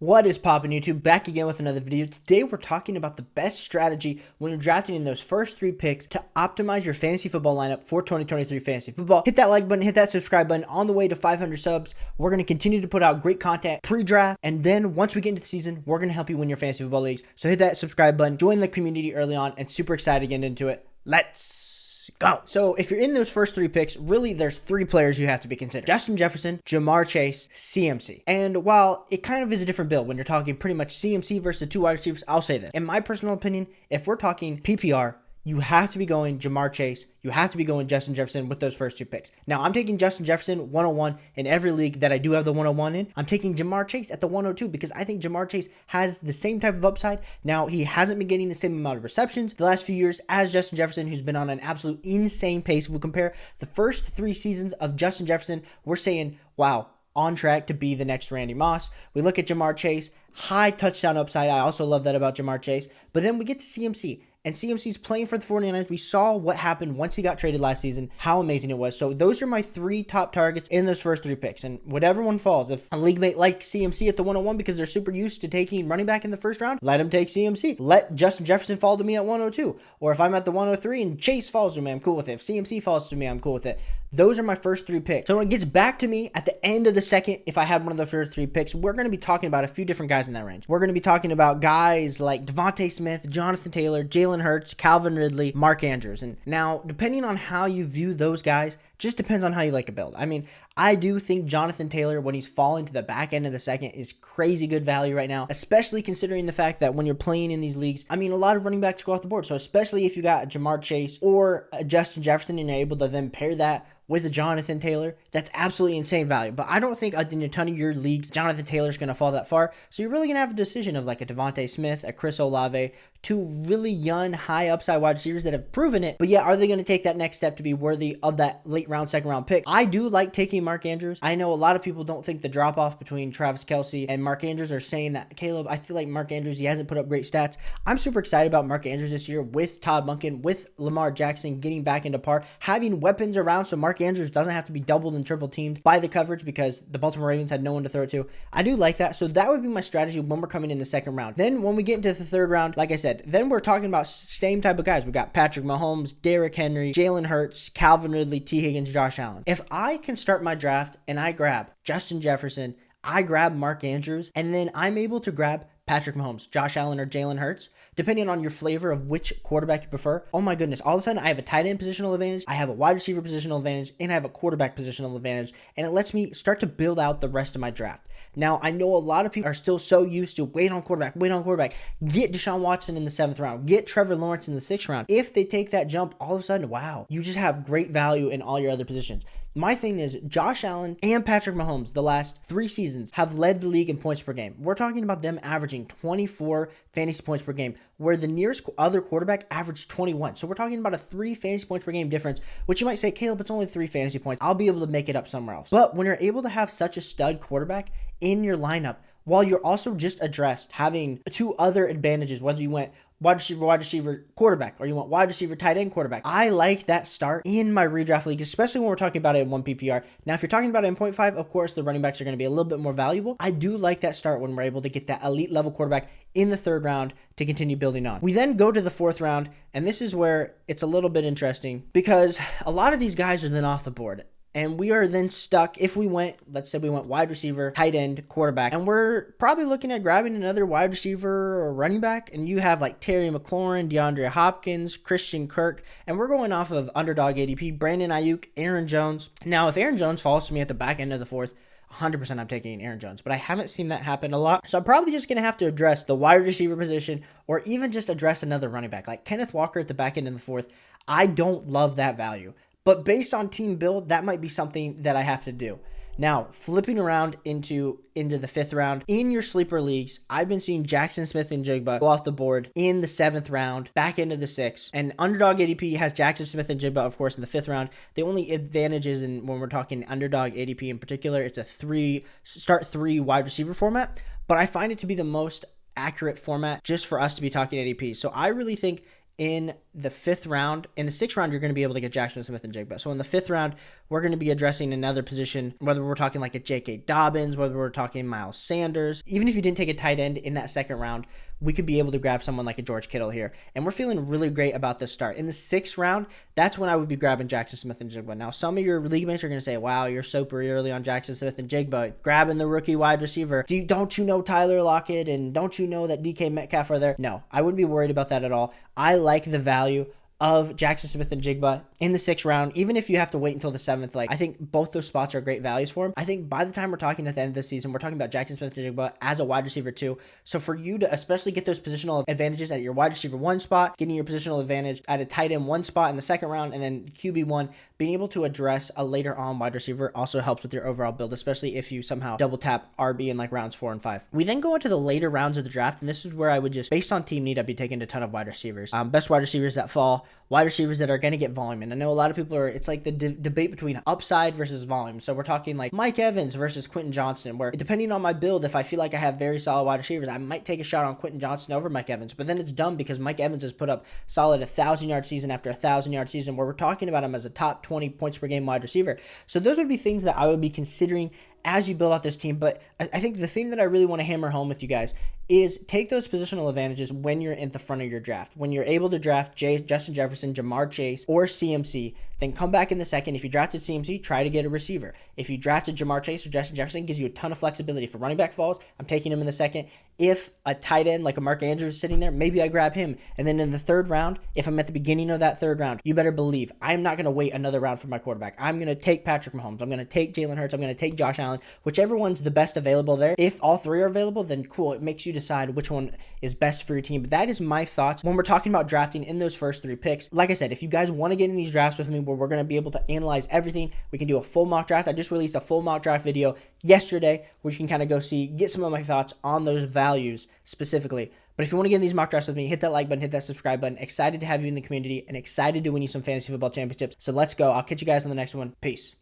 What is poppin' YouTube? Back again with another video. Today we're talking about the best strategy when you're drafting in those first 3 picks to optimize your fantasy football lineup for 2023 fantasy football. Hit that like button, hit that subscribe button. On the way to 500 subs, we're going to continue to put out great content pre-draft, and then once we get into the season, we're going to help you win your fantasy football leagues. So hit that subscribe button, join the community early on, and super excited to get into it. Let's go. So if you're in those first 3 picks, really there's 3 players you have to be considered: Justin Jefferson, Jamar Chase, CMC. And while it kind of is a different build when you're talking pretty much CMC versus the 2 wide receivers, I'll say this. In my personal opinion, if we're talking PPR, you have to be going Jamar Chase. You have to be going Justin Jefferson with those first 2 picks. Now, I'm taking Justin Jefferson 101 in every league that I do have the 101 in. I'm taking Jamar Chase at the 102 because I think Jamar Chase has the same type of upside. Now, he hasn't been getting the same amount of receptions the last few years as Justin Jefferson, who's been on an absolute insane pace. If we compare the first 3 seasons of Justin Jefferson, we're saying, wow, on track to be the next Randy Moss. We look at Jamar Chase, high touchdown upside. I also love that about Jamar Chase. But then we get to CMC. And CMC's playing for the 49ers. We saw what happened once he got traded last season, how amazing it was. So those are my 3 top targets in those first 3 picks. And whatever one falls, if a league mate likes CMC at the 101 because they're super used to taking running back in the first round, let him take CMC. Let Justin Jefferson fall to me at 102. Or if I'm at the 103 and Chase falls to me, I'm cool with it. If CMC falls to me, I'm cool with it. Those are my first 3 picks. So when it gets back to me at the end of the second, if I had one of the first 3 picks, we're going to be talking about a few different guys in that range. We're going to be talking about guys like Devontae Smith, Jonathan Taylor, Jalen Hurts, Calvin Ridley, Mark Andrews. And now, depending on how you view those guys, just depends on how you like a build. I mean, I do think Jonathan Taylor, when he's falling to the back end of the second, is crazy good value right now, especially considering the fact that when you're playing in these leagues, I mean, a lot of running backs go off the board. So especially if you got Jamar Chase or Justin Jefferson and you're able to then pair that with a Jonathan Taylor, that's absolutely insane value. But I don't think in a ton of your leagues, Jonathan Taylor's going to fall that far. So you're really going to have a decision of like a Devontae Smith, a Chris Olave, 2 really young, high upside wide receivers that have proven it. But yeah, are they going to take that next step to be worthy of that late round, second round pick? I do like taking Mark Andrews. I know a lot of people don't think the drop off between Travis Kelce and Mark Andrews are saying that, Caleb, I feel like Mark Andrews, he hasn't put up great stats. I'm super excited about Mark Andrews this year with Todd Monken, with Lamar Jackson getting back into par, having weapons around so Mark Andrews doesn't have to be doubled and triple teamed by the coverage because the Baltimore Ravens had no one to throw it to. I do like that. So that would be my strategy when we're coming in the second round. Then when we get into the third round, like I said, then we're talking about same type of guys. We got Patrick Mahomes, Derrick Henry, Jalen Hurts, Calvin Ridley, T. Higgins, Josh Allen. If I can start my draft and I grab Justin Jefferson, I grab Mark Andrews, and then I'm able to grab Patrick Mahomes, Josh Allen, or Jalen Hurts, depending on your flavor of which quarterback you prefer. Oh my goodness, all of a sudden I have a tight end positional advantage, I have a wide receiver positional advantage, and I have a quarterback positional advantage, and it lets me start to build out the rest of my draft. Now, I know a lot of people are still so used to wait on quarterback, get Deshaun Watson in the 7th round, get Trevor Lawrence in the 6th round. If they take that jump, all of a sudden, wow, you just have great value in all your other positions. My thing is, Josh Allen and Patrick Mahomes, the last 3 seasons, have led the league in points per game. We're talking about them averaging 24 fantasy points per game, where the nearest other quarterback averaged 21. So we're talking about a 3 fantasy points per game difference, which you might say, Caleb, it's only 3 fantasy points. I'll be able to make it up somewhere else. But when you're able to have such a stud quarterback in your lineup, while you're also just addressed having 2 other advantages, whether you went wide receiver, quarterback, or you want wide receiver, tight end, quarterback. I like that start in my redraft league, especially when we're talking about it in 1 PPR. Now, if you're talking about it in 0.5, of course, the running backs are going to be a little bit more valuable. I do like that start when we're able to get that elite level quarterback in the 3rd round to continue building on. We then go to the 4th round, and this is where it's a little bit interesting because a lot of these guys are then off the board. And we are then stuck if we went, let's say we went wide receiver, tight end, quarterback, and we're probably looking at grabbing another wide receiver or running back, and you have like Terry McLaurin, DeAndre Hopkins, Christian Kirk, and we're going off of underdog ADP, Brandon Ayuk, Aaron Jones. Now, if Aaron Jones falls to me at the back end of the 4th, 100% I'm taking Aaron Jones, but I haven't seen that happen a lot. So I'm probably just going to have to address the wide receiver position or even just address another running back like Kenneth Walker at the back end of the 4th. I don't love that value. But based on team build, that might be something that I have to do. Now, flipping around into the 5th round, in your sleeper leagues, I've been seeing Jackson Smith and Jigba go off the board in the 7th round, back into the 6th. And underdog ADP has Jackson Smith and Jigba, of course, in the 5th round. The only advantage is when we're talking underdog ADP in particular, it's a start 3 wide receiver format. But I find it to be the most accurate format just for us to be talking ADP. So I really think in the 5th round. In the 6th round, you're going to be able to get Jackson Smith-Njigba. So in the 5th round, we're going to be addressing another position, whether we're talking like a J.K. Dobbins, whether we're talking Miles Sanders. Even if you didn't take a tight end in that 2nd round, we could be able to grab someone like a George Kittle here. And we're feeling really great about this start. In the 6th round, that's when I would be grabbing Jackson Smith-Njigba. Now, some of your league mates are going to say, wow, you're so pretty early on Jackson Smith-Njigba, grabbing the rookie wide receiver. Don't you know Tyler Lockett and don't you know that DK Metcalf are there? No, I wouldn't be worried about that at all. I like the value of Jackson Smith-Njigba in the 6th round, even if you have to wait until the 7th. Like, I think both those spots are great values for him. I think by the time we're talking at the end of the season, we're talking about Jackson Smith-Njigba as a wide receiver too. So for you to especially get those positional advantages at your wide receiver 1 spot, getting your positional advantage at a tight end 1 spot in the 2nd round, and then QB1, being able to address a later on wide receiver also helps with your overall build, especially if you somehow double tap RB in like rounds 4 and 5. We then go into the later rounds of the draft, and this is where I would just, based on team need, I'd be taking a ton of wide receivers. Best wide receivers that fall, wide receivers that are going to get volume. And I know a lot of people it's like the debate between upside versus volume. So we're talking like Mike Evans versus Quentin Johnston, where depending on my build, if I feel like I have very solid wide receivers, I might take a shot on Quentin Johnston over Mike Evans. But then it's dumb because Mike Evans has put up solid 1,000-yard season after 1,000-yard season, where we're talking about him as a top 20 points per game wide receiver. So those would be things that I would be considering as you build out this team. But I think the thing that I really want to hammer home with you guys is take those positional advantages when you're in the front of your draft. When you're able to draft Justin Jefferson, Jamar Chase, or CMC, then come back in the 2nd. If you drafted CMC, try to get a receiver. If you drafted Jamar Chase or Justin Jefferson, gives you a ton of flexibility. For running back falls, I'm taking him in the 2nd. If a tight end like a Mark Andrews is sitting there, maybe I grab him. And then in the 3rd round, if I'm at the beginning of that 3rd round, you better believe I'm not going to wait another round for my quarterback. I'm going to take Patrick Mahomes. I'm going to take Jalen Hurts. I'm going to take Josh Allen. Whichever one's the best available there. If all 3 are available, then cool. It makes you decide which one is best for your team. But that is my thoughts when we're talking about drafting in those first 3 picks. Like I said, if you guys want to get in these drafts with me where we're going to be able to analyze everything, we can do a full mock draft. I just released a full mock draft video yesterday where you can kind of go get some of my thoughts on those values specifically. But if you want to get in these mock drafts with me, hit that like button, hit that subscribe button. Excited to have you in the community and excited to win you some fantasy football championships. So let's go. I'll catch you guys on the next one. Peace.